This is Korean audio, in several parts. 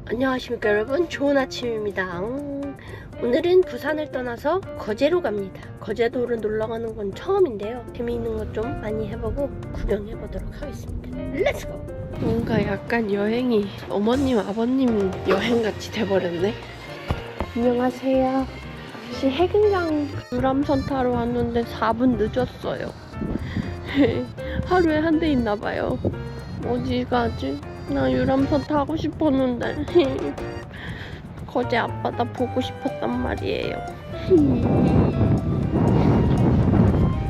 안녕하십니까 여러분, 좋은 아침입니다. 오늘은 부산을 떠나서 거제로 갑니다. 거제도를 놀러가는 건 처음인데요, 재미있는 것 좀 많이 해보고 구경해보도록 하겠습니다. 렛츠고! 뭔가 약간 여행이 어머님 아버님 여행같이 돼버렸네. 안녕하세요. 혹시 해금강 유람선 타러 왔는데 4분 늦었어요. 하루에 한 대 있나봐요. 어디 가지? 나 유람선 타고 싶었는데 거제 앞바다 보고 싶었단 말이에요.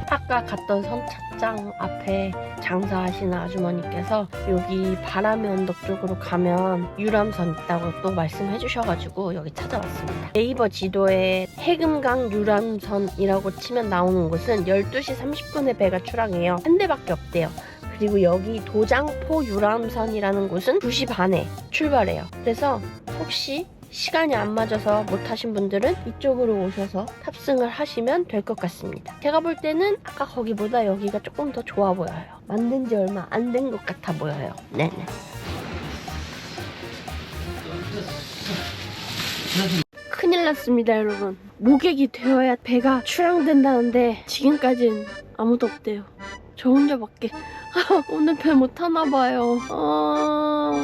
아까 갔던 선착장 앞에 장사하시는 아주머니께서 여기 바람의 언덕 쪽으로 가면 유람선 있다고 또 말씀해 주셔가지고 여기 찾아왔습니다. 네이버 지도에 해금강 유람선이라고 치면 나오는 곳은 12시 30분에 배가 출항해요. 한 대밖에 없대요. 그리고 여기 도장포 유람선이라는 곳은 2시 반에 출발해요. 그래서 혹시 시간이 안 맞아서 못 타신 분들은 이쪽으로 오셔서 탑승을 하시면 될 것 같습니다. 제가 볼 때는 아까 거기보다 여기가 조금 더 좋아 보여요. 만든 지 얼마 안 된 것 같아 보여요. 네네. 큰일 났습니다, 여러분. 모객이 되어야 배가 출항된다는데 지금까지는 아무도 없대요. 저 혼자밖에. 오늘 배 못 타나봐요.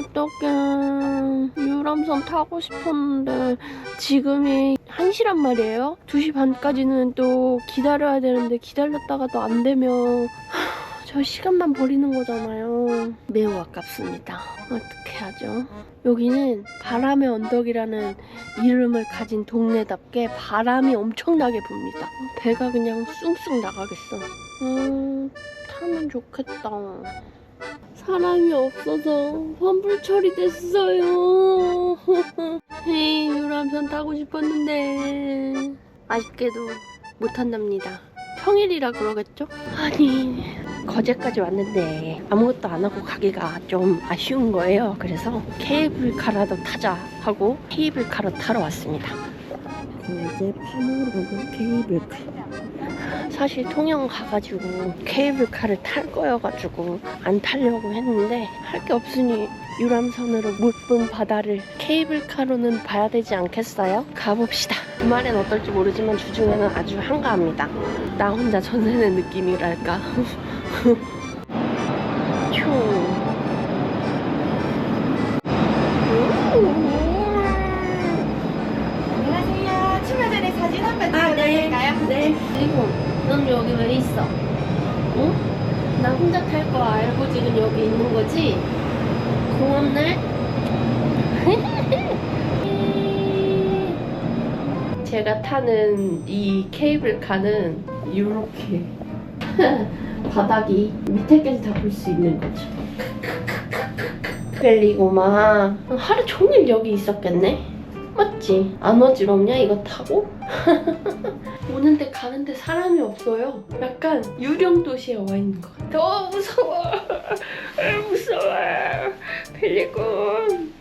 어떡해. 유람선 타고 싶었는데 지금이 1시란 말이에요. 2시 반까지는 또 기다려야 되는데 기다렸다가도 안 되면 저 시간만 버리는 거잖아요. 매우 아깝습니다. 어떻게 하죠? 여기는 바람의 언덕이라는 이름을 가진 동네답게 바람이 엄청나게 붑니다. 배가 그냥 쑥쑥 나가겠어. 타면 좋겠다. 사람이 없어서 환불 처리됐어요. 에이, 유람선 타고 싶었는데 아쉽게도 못 탄답니다. 평일이라 그러겠죠? 아니, 거제까지 왔는데 아무것도 안 하고 가기가 좀 아쉬운 거예요. 그래서 케이블카라도 타자 하고 케이블카로 타러 왔습니다. 이제 파먹으러 가는 케이블카. 사실 통영 가가지고 케이블카를 탈 거여가지고 안 타려고 했는데 할 게 없으니 유람선으로 못 본 바다를 케이블카로는 봐야 되지 않겠어요? 가봅시다. 주말엔 어떨지 모르지만 주중에는 아주 한가합니다. 나 혼자 전세는 느낌이랄까. 안녕하세요. 출발 전에 사진 한번 찍어드릴까요? 네. 그리고 넌 여기 왜 있어? 응? 나 혼자 탈 거 알고 지금 여기 있는 거지? 고맙네. 제가 타는 이 케이블카는 이렇게 바닥이 밑에까지 다 볼 수 있는 거죠. 그리고 막 하루 종일 여기 있었겠네? 맞지? 안 어지럽냐 이거 타고? 오는데 가는데 사람이 없어요. 약간 유령 도시에 와 있는 것 같아. 무서워. 무서워. 빌리군.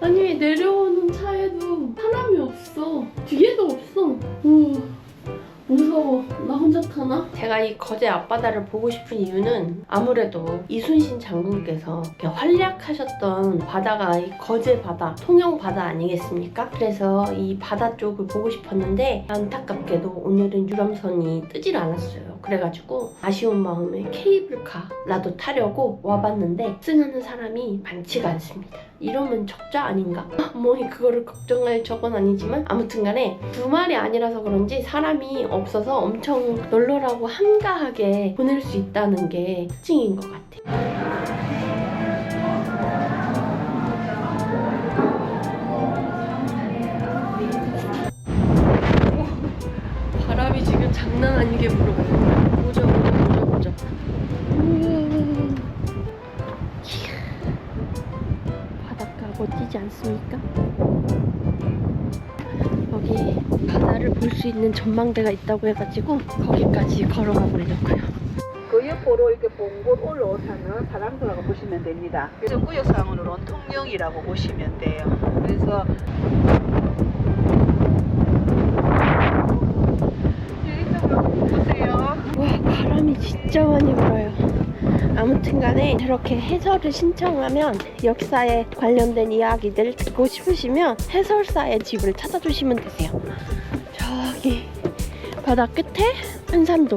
아니, 내려오는 차에도 사람이 없어. 뒤에도 없어. 무서워. 나 혼자 타나? 제가 이 거제 앞바다를 보고 싶은 이유는 아무래도 이순신 장군께서 이렇게 활약하셨던 바다가 이 거제 바다, 통영 바다 아니겠습니까? 그래서 이 바다 쪽을 보고 싶었는데 안타깝게도 오늘은 유람선이 뜨질 않았어요. 그래가지고 아쉬운 마음에 케이블카라도 타려고 와봤는데 탑승하는 사람이 많지가 않습니다. 이러면 적자 아닌가? 뭐 그거를 걱정할 적은 아니지만 아무튼간에 주말이 아니라서 그런지 사람이 없어서 엄청 널널하고 한가하게 보낼 수 있다는 게 특징인 것 같아요. 바람이 지금 장난 아니게 불어요. 보자. 바닷가 멋지지 않습니까? 여기 바다를 볼 수 있는 전망대가 있다고 해가지고 거기까지 걸어가 보려고요. 그 옆으로 이렇게 봉골 올라오시면 사랑도라고 보시면 됩니다. 그래서 구역상으로는 통영이라고 보시면 돼요. 그래서 이쪽으로 보세요. 와, 바람이 진짜 많이 불어요. 아무튼 간에 이렇게 해설을 신청하면 역사에 관련된 이야기들 듣고 싶으시면 해설사의 집을 찾아주시면 되세요. 저기 바다 끝에 한산도,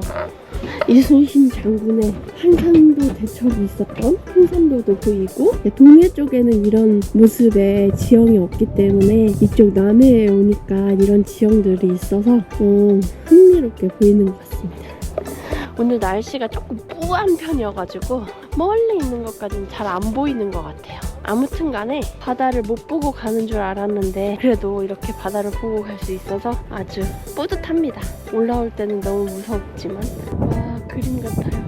이순신 장군의 한산도 대첩이 있었던 한산도도 보이고, 동해 쪽에는 이런 모습의 지형이 없기 때문에 이쪽 남해에 오니까 이런 지형들이 있어서 좀 흥미롭게 보이는 것 같습니다. 오늘 날씨가 조금 뿌한 편이어가지고 멀리 있는 것까지는 잘 안 보이는 것 같아요. 아무튼 간에 바다를 못 보고 가는 줄 알았는데 그래도 이렇게 바다를 보고 갈 수 있어서 아주 뿌듯합니다. 올라올 때는 너무 무섭지만 와, 그림 같아요.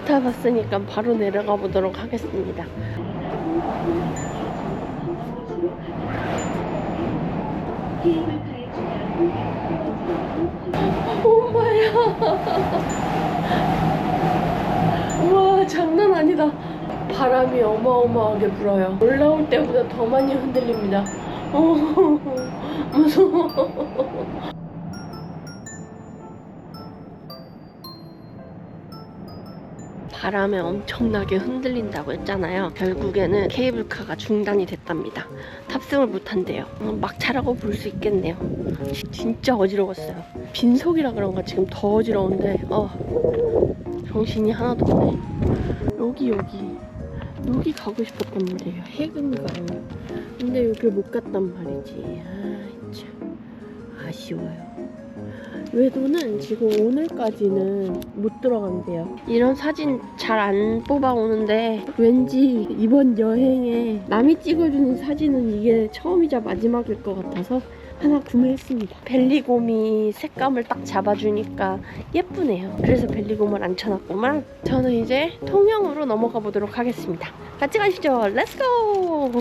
다 봤으니까 바로 내려가 보도록 하겠습니다. 엄마야. 우와, 장난 아니다. 바람이 어마어마하게 불어요. 올라올 때보다 더 많이 흔들립니다. 무서워. 바람에 엄청나게 흔들린다고 했잖아요. 결국에는 케이블카가 중단이 됐답니다. 탑승을 못한대요. 막차라고 볼 수 있겠네요. 진짜 어지러웠어요. 빈속이라 그런가 지금 더 어지러운데 정신이 하나도 없네. 여기 가고 싶었단 말이에요. 해금강. 근데 여길 못 갔단 말이지. 참 아쉬워요. 외도는 지금 오늘까지는 못 들어간대요. 이런 사진 잘 안 뽑아오는데 왠지 이번 여행에 남이 찍어주는 사진은 이게 처음이자 마지막일 것 같아서 하나 구매했습니다. 벨리곰이 색감을 딱 잡아주니까 예쁘네요. 그래서 벨리곰을 앉혀놨구만. 저는 이제 통영으로 넘어가 보도록 하겠습니다. 같이 가시죠. 렛츠고!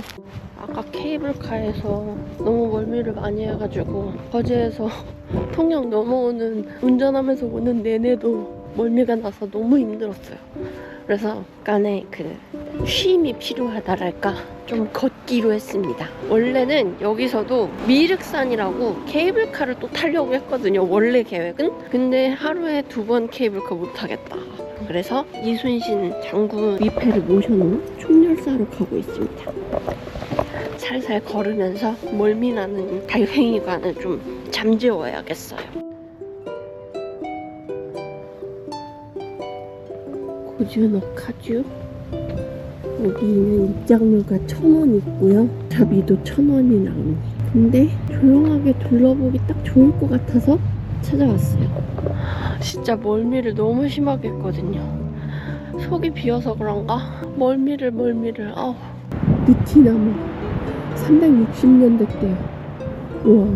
아까 케이블카에서 너무 멀미를 많이 해가지고 거제에서 통영 넘어오는 운전하면서 오는 내내도 멀미가 나서 너무 힘들었어요. 그래서 약간의 쉼이 필요하다랄까 좀 걷기로 했습니다. 원래는 여기서도 미륵산이라고 케이블카를 또 타려고 했거든요. 원래 계획은. 근데 하루에 2번 케이블카 못 타겠다. 그래서 이순신 장군 위패를 모셔놓은 총열사로 가고 있습니다. 살살 걸으면서 멀미나는 달팽이관을 좀 잠재워야겠어요. 고즈넉하죠? 여기는 입장료가 1,000원 있고요. 자비도 1,000원이 나옵니다. 근데 조용하게 둘러보기 딱 좋을 것 같아서 찾아왔어요. 진짜 멀미를 너무 심하게 했거든요. 속이 비어서 그런가? 멀미를 아우. 느티나무 360년대 때요. 우와.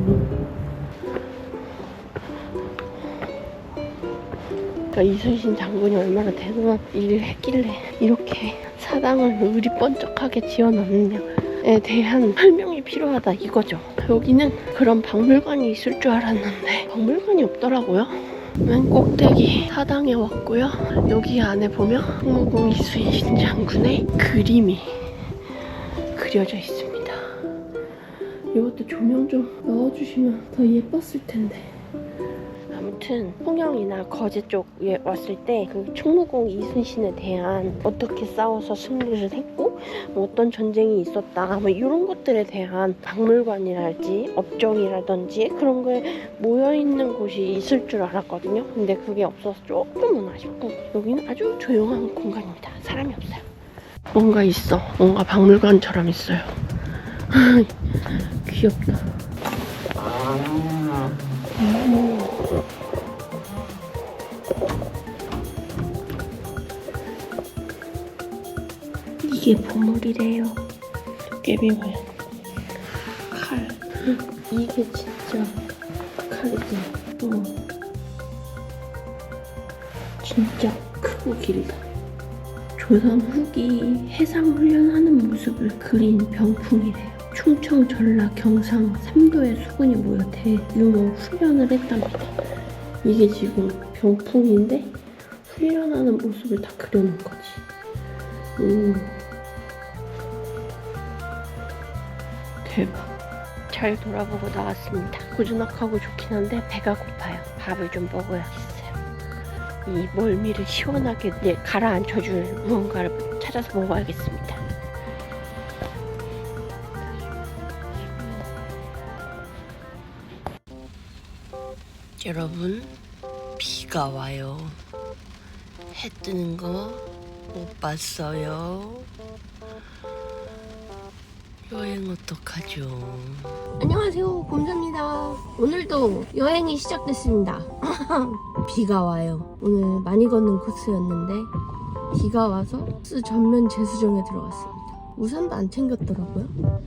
그러니까 이순신 장군이 얼마나 대단한 일을 했길래 이렇게 사당을 의리 번쩍하게 지어놨느냐에 대한 설명이 필요하다 이거죠. 여기는 그런 박물관이 있을 줄 알았는데 박물관이 없더라고요. 맨 꼭대기 사당에 왔고요. 여기 안에 보면 홍무공 이순신 장군의 그림이 그려져 있습니다. 이것도 조명 좀 넣어주시면 더 예뻤을 텐데. 아무튼 통영이나 거제 쪽에 왔을 때 그 충무공 이순신에 대한 어떻게 싸워서 승리를 했고 어떤 전쟁이 있었다 뭐 이런 것들에 대한 박물관이랄지 업종이라든지 그런 거에 모여있는 곳이 있을 줄 알았거든요. 근데 그게 없어서 조금은 아쉽고 여기는 아주 조용한 공간입니다. 사람이 없어요. 뭔가 있어. 뭔가 박물관처럼 있어요. 귀엽다. 이게 보물이래요. 도깨비 모양 칼. 이게 진짜 칼이지. 진짜 크고 길다. 조선 후기 해상훈련하는 모습을 그린 병풍이래요. 충청, 전라, 경상 3도의 수군이 모여 대규모 훈련을 했답니다. 이게 지금 병풍인데 훈련하는 모습을 다 그려놓은 거지. 대박. 잘 돌아보고 나왔습니다. 고즈넉하고 좋긴 한데 배가 고파요. 밥을 좀 먹어야겠어요. 이 멀미를 시원하게 가라앉혀줄 무언가를 찾아서 먹어야겠습니다. 여러분, 비가 와요. 해 뜨는 거 못 봤어요? 여행 어떡하죠? 안녕하세요, 곰사입니다. 오늘도 여행이 시작됐습니다. 비가 와요. 오늘 많이 걷는 코스였는데 비가 와서 코스 전면 재수정에 들어갔습니다. 우산도 안 챙겼더라고요.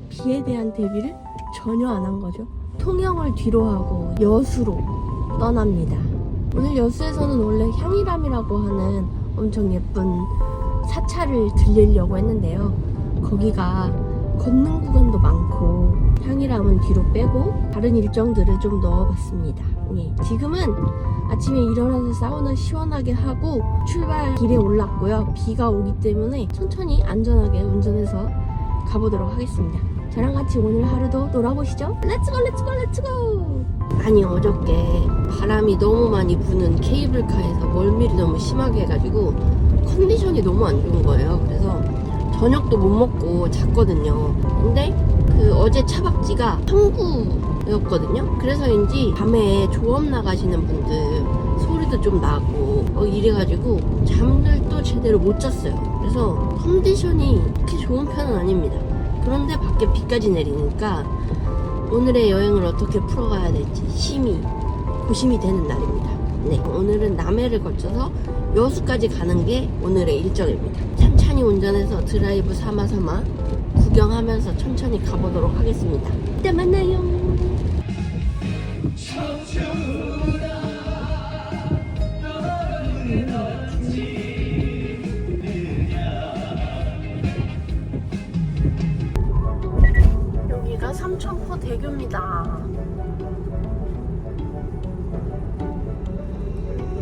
비에 대한 대비를 전혀 안 한 거죠. 통영을 뒤로 하고 여수로 떠납니다. 오늘 여수에서는 원래 향이람이라고 하는 엄청 예쁜 사찰을 들리려고 했는데요. 거기가 걷는 구간도 많고 향이람은 뒤로 빼고 다른 일정들을 좀 넣어봤습니다. 예, 지금은 아침에 일어나서 사우나 시원하게 하고 출발길에 올랐고요. 비가 오기 때문에 천천히 안전하게 운전해서 가보도록 하겠습니다. 저랑 같이 오늘 하루도 놀아보시죠. 렛츠고 렛츠고 렛츠고. 아니, 어저께 바람이 너무 많이 부는 케이블카에서 멀미를 너무 심하게 해가지고 컨디션이 너무 안 좋은 거예요. 그래서 저녁도 못 먹고 잤거든요. 근데 그 어제 차박지가 항구였거든요. 그래서인지 밤에 조업 나가시는 분들 소리도 좀 나고 이래가지고 잠을 또 제대로 못 잤어요. 그래서 컨디션이 그렇게 좋은 편은 아닙니다. 그런데 밖에 비까지 내리니까 오늘의 여행을 어떻게 풀어가야 될지 심히 고심이 되는 날입니다. 네, 오늘은 남해를 거쳐서 여수까지 가는 게 오늘의 일정입니다. 천천히 운전해서 드라이브 삼아 구경하면서 천천히 가보도록 하겠습니다. 이따 만나요. 여기가 삼천포 대교입니다.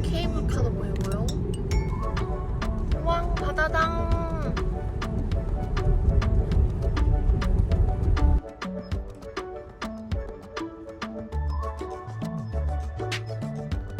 케이블카도 보이고요. 우왕 바다당.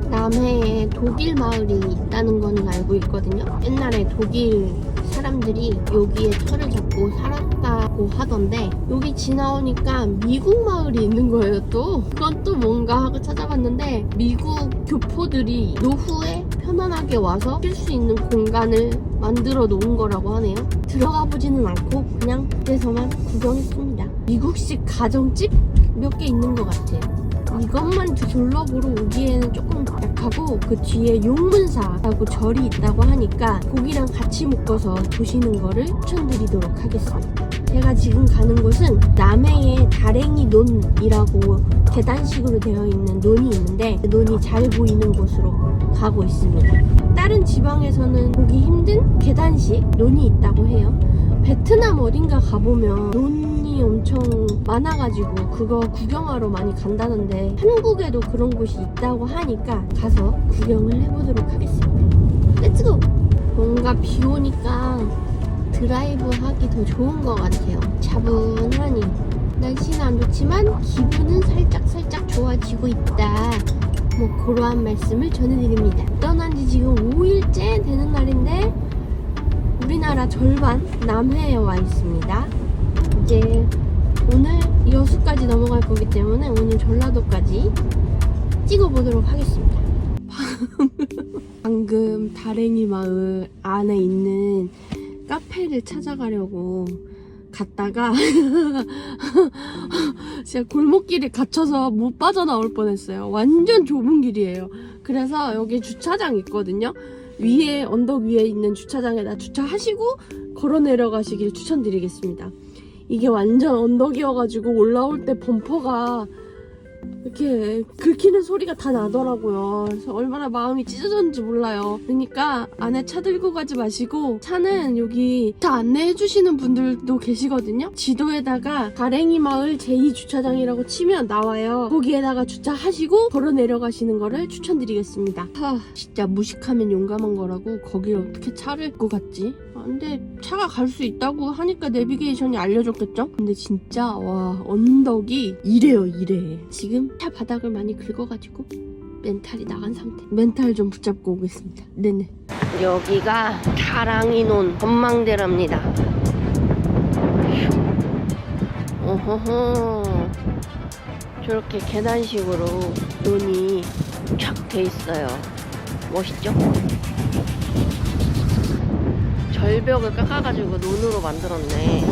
남해에 독일 마을이 있다는 건 알고 있거든요. 옛날에 독일 사람들이 여기에 터를 잡고 살았다고 하던데 여기 지나오니까 미국 마을이 있는 거예요. 또 그건 또 뭔가 하고 찾아봤는데 미국 교포들이 노후에 편안하게 와서 쉴 수 있는 공간을 만들어 놓은 거라고 하네요. 들어가 보지는 않고 그냥 그래서만 구경했습니다. 미국식 가정집 몇 개 있는 것 같아요. 이것만 둘러보러 오기에는 조금 약하고 그 뒤에 용문사라고 절이 있다고 하니까 고기랑 같이 묶어서 보시는 거를 추천드리도록 하겠습니다. 제가 지금 가는 곳은 남해의 다랭이 논이라고 계단식으로 되어 있는 논이 있는데 그 논이 잘 보이는 곳으로 가고 있습니다. 다른 지방에서는 보기 힘든 계단식 논이 있다고 해요. 베트남 어딘가 가보면 논이 엄청 많아가지고 그거 구경하러 많이 간다는데 한국에도 그런 곳이 있다고 하니까 가서 구경을 해보도록 하겠습니다. 렛츠고! 뭔가 비 오니까 드라이브 하기 더 좋은 것 같아요. 차분하니 날씨는 안 좋지만 기분은 살짝 좋아지고 있다. 뭐 그러한 말씀을 전해드립니다. 떠난 지 지금 5일째 되는 날인데 우리나라 절반 남해에 와 있습니다. 이제 오늘 여수까지 넘어갈 거기 때문에 오늘 전라도까지 찍어보도록 하겠습니다. 방금 다랭이 마을 안에 있는 카페를 찾아가려고 갔다가 제가 골목길에 갇혀서 못 빠져나올 뻔했어요. 완전 좁은 길이에요. 그래서 여기 주차장 있거든요. 위에 언덕 위에 있는 주차장에다 주차하시고 걸어 내려가시길 추천드리겠습니다. 이게 완전 언덕이어가지고 올라올 때 범퍼가 이렇게 긁히는 소리가 다 나더라고요. 그래서 얼마나 마음이 찢어졌는지 몰라요. 그러니까 안에 차 들고 가지 마시고 차는 여기 차 안내해 주시는 분들도 계시거든요. 지도에다가 가랭이 마을 제2주차장이라고 치면 나와요. 거기에다가 주차하시고 걸어 내려가시는 거를 추천드리겠습니다. 진짜 무식하면 용감한 거라고 거길 어떻게 차를 끌고 갔지? 근데 차가 갈 수 있다고 하니까 내비게이션이 알려줬겠죠? 근데 진짜 와 언덕이 이래요 이래. 지금 차 바닥을 많이 긁어가지고 멘탈이 나간 상태. 멘탈 좀 붙잡고 오겠습니다. 네네. 여기가 가랑이 논 전망대랍니다. 어허허. 저렇게 계단식으로 논이 쫙 돼 있어요. 멋있죠? 절벽을 깎아가지고 논으로 만들었네.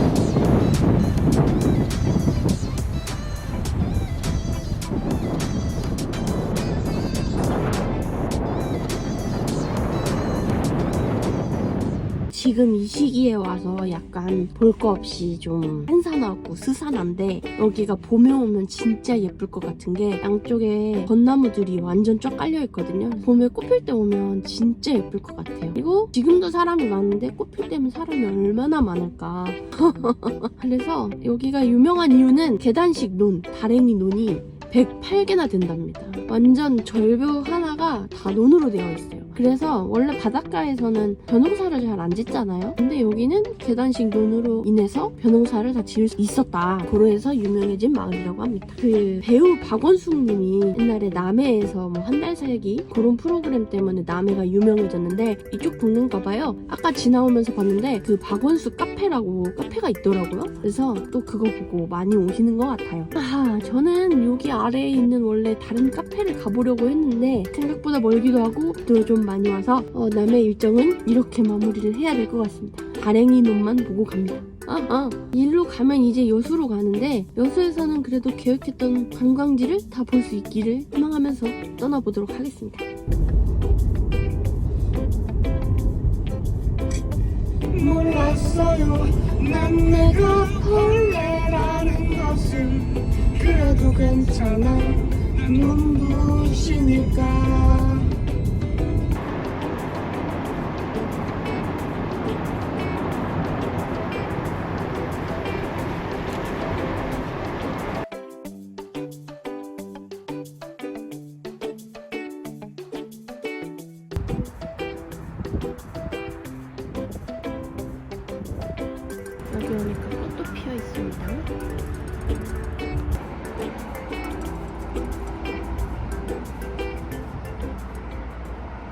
지금 이 시기에 와서 약간 볼 거 없이 좀 한산하고 스산한데 여기가 봄에 오면 진짜 예쁠 것 같은 게 양쪽에 벚나무들이 완전 쫙 깔려 있거든요. 봄에 꽃필 때 오면 진짜 예쁠 것 같아요. 그리고 지금도 사람이 많은데 꽃필 때면 사람이 얼마나 많을까. 그래서 여기가 유명한 이유는 계단식 논, 다랭이 논이 108개나 된답니다. 완전 절벽 하나가 다 논으로 되어 있어요. 그래서 원래 바닷가에서는 벼농사를 잘 안 짓잖아요. 근데 여기는 계단식 논으로 인해서 벼농사를 다 지을 수 있었다. 그래서 유명해진 마을이라고 합니다. 그 배우 박원숙 님이 옛날에 남해에서 뭐 한 달 살기 그런 프로그램 때문에 남해가 유명해졌는데 이쪽 동네인가 봐요. 아까 지나오면서 봤는데 그 박원숙 카페라고 카페가 있더라고요. 그래서 또 그거 보고 많이 오시는 것 같아요. 저는 여기 아래에 있는 원래 다른 카페를 가보려고 했는데 생각보다 멀기도 하고 또 좀 많이 와서 남해 일정은 이렇게 마무리를 해야 될 것 같습니다. 가랭이 논만 보고 갑니다. 일로 가면 이제 여수로 가는데 여수에서는 그래도 계획했던 관광지를 다 볼 수 있기를 희망하면서 떠나보도록 하겠습니다. 몰랐어요 난 내가 벌레라는 것을. 그래도 괜찮아 눈부시니까. 여기 오니까 꽃도 피어 있습니다.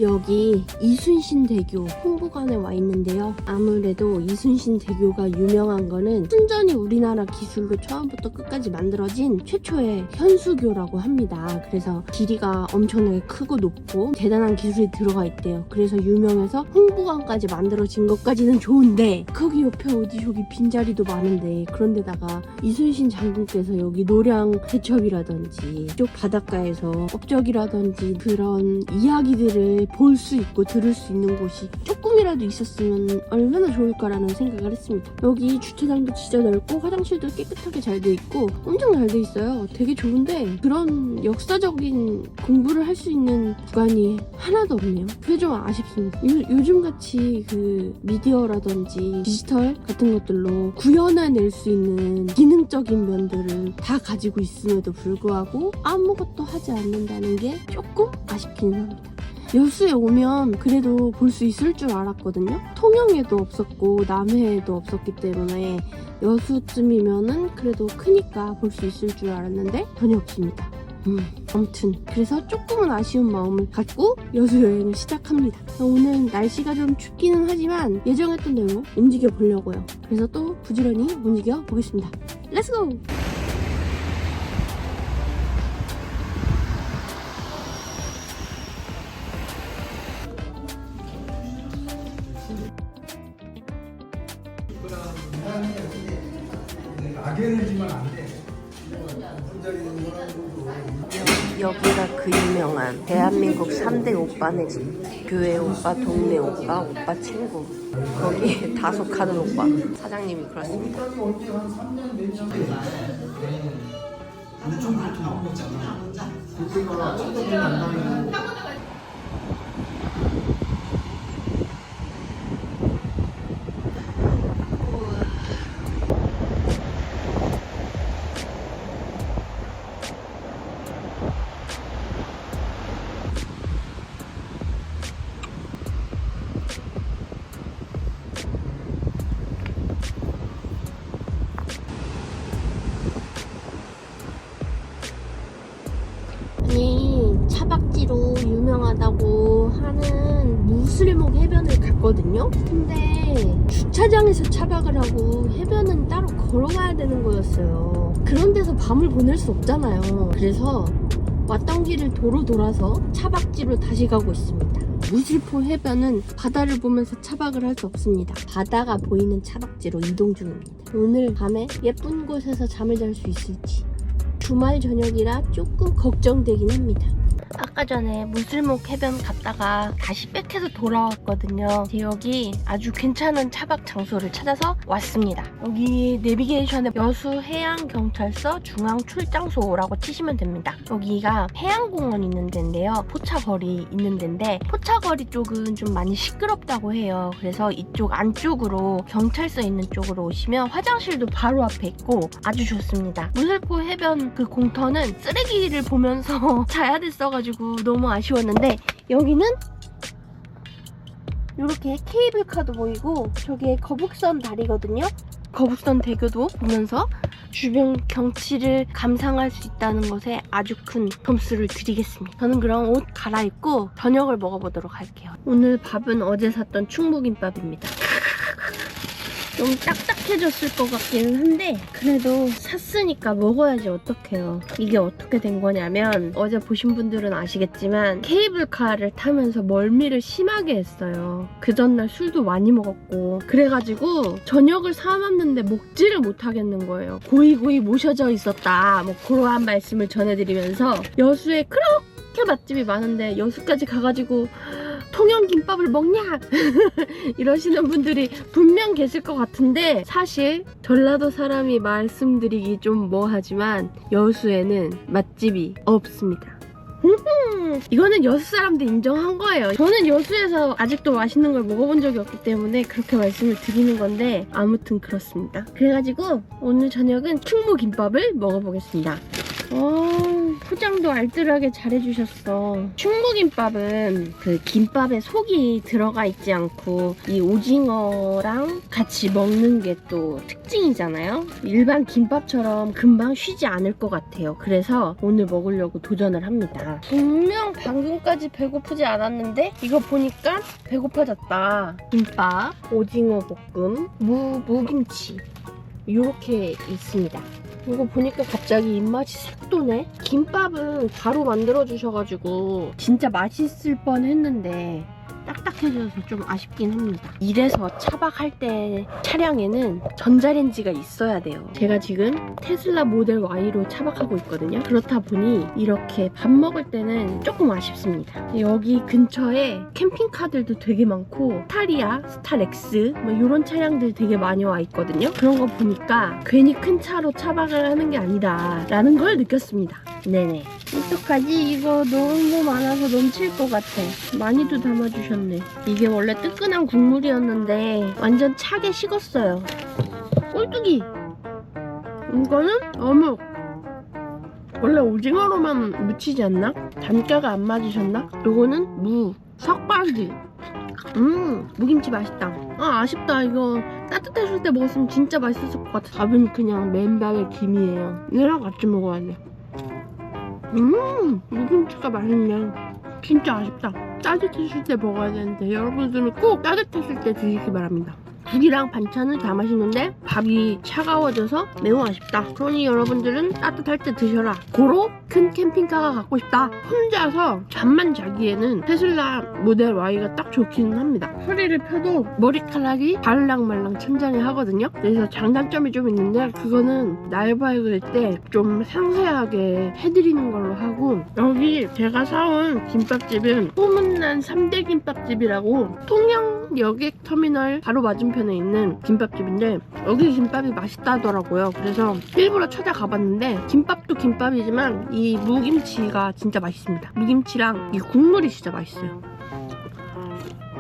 여기 이순신대교 홍보관에 와 있는데요. 아무래도 이순신대교가 유명한 거는 순전히 우리나라 기술로 처음부터 끝까지 만들어진 최초의 현수교라고 합니다. 그래서 길이가 엄청나게 크고 높고 대단한 기술이 들어가 있대요. 그래서 유명해서 홍보관까지 만들어진 것까지는 좋은데 거기 옆에 어디 저기 빈자리도 많은데 그런데다가 이순신 장군께서 여기 노량 해첩이라든지 이쪽 바닷가에서 업적이라든지 그런 이야기들을 볼 수 있고 들을 수 있는 곳이 조금이라도 있었으면 얼마나 좋을까라는 생각을 했습니다. 여기 주차장도 진짜 넓고 화장실도 깨끗하게 잘 돼 있고 엄청 잘 돼 있어요. 되게 좋은데 그런 역사적인 공부를 할 수 있는 구간이 하나도 없네요. 그게 좀 아쉽습니다. 요즘같이 그 미디어라든지 디지털 같은 것들로 구현해낼 수 있는 기능적인 면들을 다 가지고 있음에도 불구하고 아무것도 하지 않는다는 게 조금 아쉽기는 합니다. 여수에 오면 그래도 볼 수 있을 줄 알았거든요. 통영에도 없었고 남해에도 없었기 때문에 여수쯤이면은 그래도 크니까 볼 수 있을 줄 알았는데 전혀 없습니다. 아무튼 그래서 조금은 아쉬운 마음을 갖고 여수 여행을 시작합니다. 오늘 날씨가 좀 춥기는 하지만 예정했던 대로 움직여 보려고요. 그래서 또 부지런히 움직여 보겠습니다. 렛츠고! 악연을 지면 안 돼. 여기가 그 유명한 대한민국 3대 오빠네 집. 교회 오빠, 동네 오빠, 오빠 친구. 거기에 다 속하는 오빠. 사장님이 그렇습니다. 근데 좀 그렇게 나온 거잖아. 그때가 찢어진 안당이고 아니, 차박지로 유명하다고 하는 무슬목 해변을 갔거든요. 근데 주차장에서 차박을 하고 해변은 따로 걸어가야 되는 거였어요. 그런 데서 밤을 보낼 수 없잖아요. 그래서 왔던 길을 도로 돌아서 차박지로 다시 가고 있습니다. 무실포 해변은 바다를 보면서 차박을 할 수 없습니다. 바다가 보이는 차박지로 이동 중입니다. 오늘 밤에 예쁜 곳에서 잠을 잘 수 있을지 주말 저녁이라 조금 걱정되긴 합니다. 아까 전에 무슬목 해변 갔다가 다시 백해서 돌아왔거든요. 여기 아주 괜찮은 차박 장소를 찾아서 왔습니다. 여기 내비게이션에 여수 해양경찰서 중앙출장소라고 치시면 됩니다. 여기가 해양공원 있는 데인데요. 포차거리 있는 데인데 포차거리 쪽은 좀 많이 시끄럽다고 해요. 그래서 이쪽 안쪽으로 경찰서 있는 쪽으로 오시면 화장실도 바로 앞에 있고 아주 좋습니다. 무슬포 해변 그 공터는 쓰레기를 보면서 자야 됐어가지고 너무 아쉬웠는데 여기는 이렇게 케이블카도 보이고 저게 거북선 다리거든요. 거북선 대교도 보면서 주변 경치를 감상할 수 있다는 것에 아주 큰 점수를 드리겠습니다. 저는 그럼 옷 갈아입고 저녁을 먹어보도록 할게요. 오늘 밥은 어제 샀던 충무김밥입니다. 좀 딱딱해졌을 것 같기는 한데 그래도 샀으니까 먹어야지 어떡해요. 이게 어떻게 된 거냐면 어제 보신 분들은 아시겠지만 케이블카를 타면서 멀미를 심하게 했어요. 그 전날 술도 많이 먹었고 그래가지고 저녁을 사놨는데 먹지를 못하겠는 거예요. 고이고이 모셔져 있었다. 뭐 그러한 말씀을 전해드리면서 여수에 그렇게 맛집이 많은데 여수까지 가가지고 통영김밥을 먹냐? 이러시는 분들이 분명 계실 것 같은데 사실 전라도 사람이 말씀드리기 좀 뭐하지만 여수에는 맛집이 없습니다. 이거는 여수 사람들 인정한 거예요. 저는 여수에서 아직도 맛있는 걸 먹어본 적이 없기 때문에 그렇게 말씀을 드리는 건데 아무튼 그렇습니다. 그래가지고 오늘 저녁은 충무김밥을 먹어보겠습니다. 포장도 알뜰하게 잘해주셨어. 충무김밥은 그 김밥에 속이 들어가 있지 않고 이 오징어랑 같이 먹는 게 또 특징이잖아요. 일반 김밥처럼 금방 쉬지 않을 것 같아요. 그래서 오늘 먹으려고 도전을 합니다. 분명 방금까지 배고프지 않았는데 이거 보니까 배고파졌다. 김밥, 오징어 볶음, 무김치 이렇게 있습니다. 이거 보니까 갑자기 입맛이 싹 도네. 김밥은 바로 만들어 주셔가지고 진짜 맛있을 뻔 했는데 딱딱해져서 좀 아쉽긴 합니다. 이래서 차박할 때 차량에는 전자레인지가 있어야 돼요. 제가 지금 테슬라 모델 Y로 차박하고 있거든요. 그렇다 보니 이렇게 밥 먹을 때는 조금 아쉽습니다. 여기 근처에 캠핑카들도 되게 많고 스타리아, 스타렉스 뭐 이런 차량들 되게 많이 와 있거든요. 그런 거 보니까 괜히 큰 차로 차박을 하는 게 아니다 라는 걸 느꼈습니다. 네네. 어떡하지? 이거 너무 많아서 넘칠 것 같아. 많이도 담아주셨네. 이게 원래 뜨끈한 국물이었는데 완전 차게 식었어요. 꼴뚜기! 이거는 어묵. 원래 오징어로만 무치지 않나? 단가가 안 맞으셨나? 요거는 무, 석박이. 무김치 맛있다. 아쉽다. 이거 따뜻했을 때 먹었으면 진짜 맛있었을 것 같아. 밥은 그냥 맨밥에 김이에요. 얘랑 같이 먹어야 돼. 무김치가 맛있네. 진짜 아쉽다. 따뜻했을 때 먹어야 되는데 여러분들은 꼭 따뜻했을 때 드시기 바랍니다. 국이랑 반찬은 다 맛있는데 밥이 차가워져서 매우 아쉽다. 그러니 여러분들은 따뜻할 때 드셔라. 고로 큰 캠핑카가 갖고 싶다. 혼자서 잠만 자기에는 테슬라 모델 Y가 딱 좋기는 합니다. 허리를 펴도 머리카락이 바르랑말랑 천장에 하거든요. 그래서 장단점이 좀 있는데 그거는 나이바이크일 때 좀 상세하게 해드리는 걸로 하고, 여기 제가 사온 김밥집은 소문난 3대 김밥집이라고 통영 여객터미널 바로 맞은편에 있는 김밥집인데 여기 김밥이 맛있다더라고요. 그래서 일부러 찾아가봤는데 김밥도 김밥이지만 이 무김치가 진짜 맛있습니다. 무김치랑 이 국물이 진짜 맛있어요.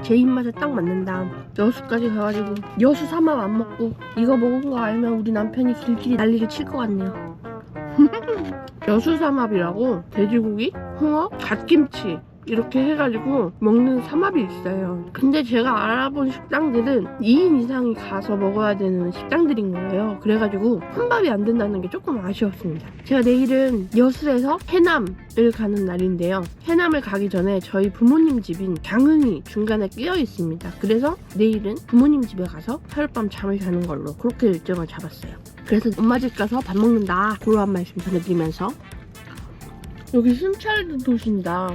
제 입맛에 딱 맞는다. 여수까지 가가지고 여수 삼합 안 먹고 이거 먹은 거 알면 우리 남편이 길길이 난리를 칠 것 같네요. 여수 삼합이라고 돼지고기, 홍어, 갓김치 이렇게 해가지고 먹는 삼합이 있어요. 근데 제가 알아본 식당들은 2인 이상이 가서 먹어야 되는 식당들인 거예요. 그래가지고 혼밥이 안 된다는 게 조금 아쉬웠습니다. 제가 내일은 여수에서 해남을 가는 날인데요. 해남을 가기 전에 저희 부모님 집인 장흥이 중간에 끼어 있습니다. 그래서 내일은 부모님 집에 가서 하룻밤 잠을 자는 걸로 그렇게 일정을 잡았어요. 그래서 엄마 집 가서 밥 먹는다, 그런 말씀 전해드리면서, 여기 순찰 도시입니다.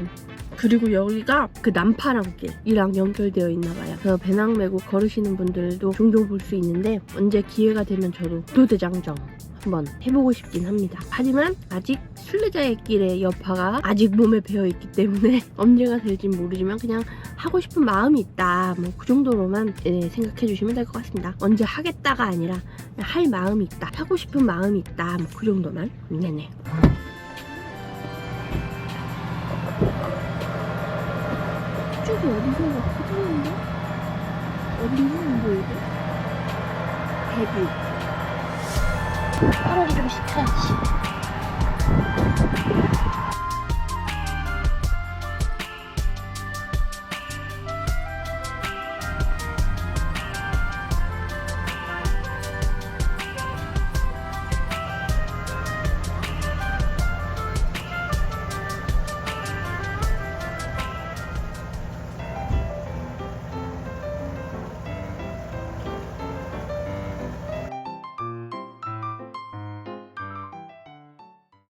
그리고 여기가 그 남파랑길이랑 연결되어 있나봐요. 그래서 배낭 메고 걸으시는 분들도 종종 볼 수 있는데 언제 기회가 되면 저도 도대장정 한번 해보고 싶긴 합니다. 하지만 아직 순례자의 길의 여파가 아직 몸에 배어있기 때문에 언제가 될진 모르지만 그냥 하고 싶은 마음이 있다, 뭐 그 정도로만 생각해 주시면 될 것 같습니다. 언제 하겠다가 아니라 그냥 할 마음이 있다, 하고 싶은 마음이 있다, 뭐 그 정도만. 네네. 저기 어디선가 커졌는데? 어딘지 안 보이지? 대뷰. 떨어지기 싫다.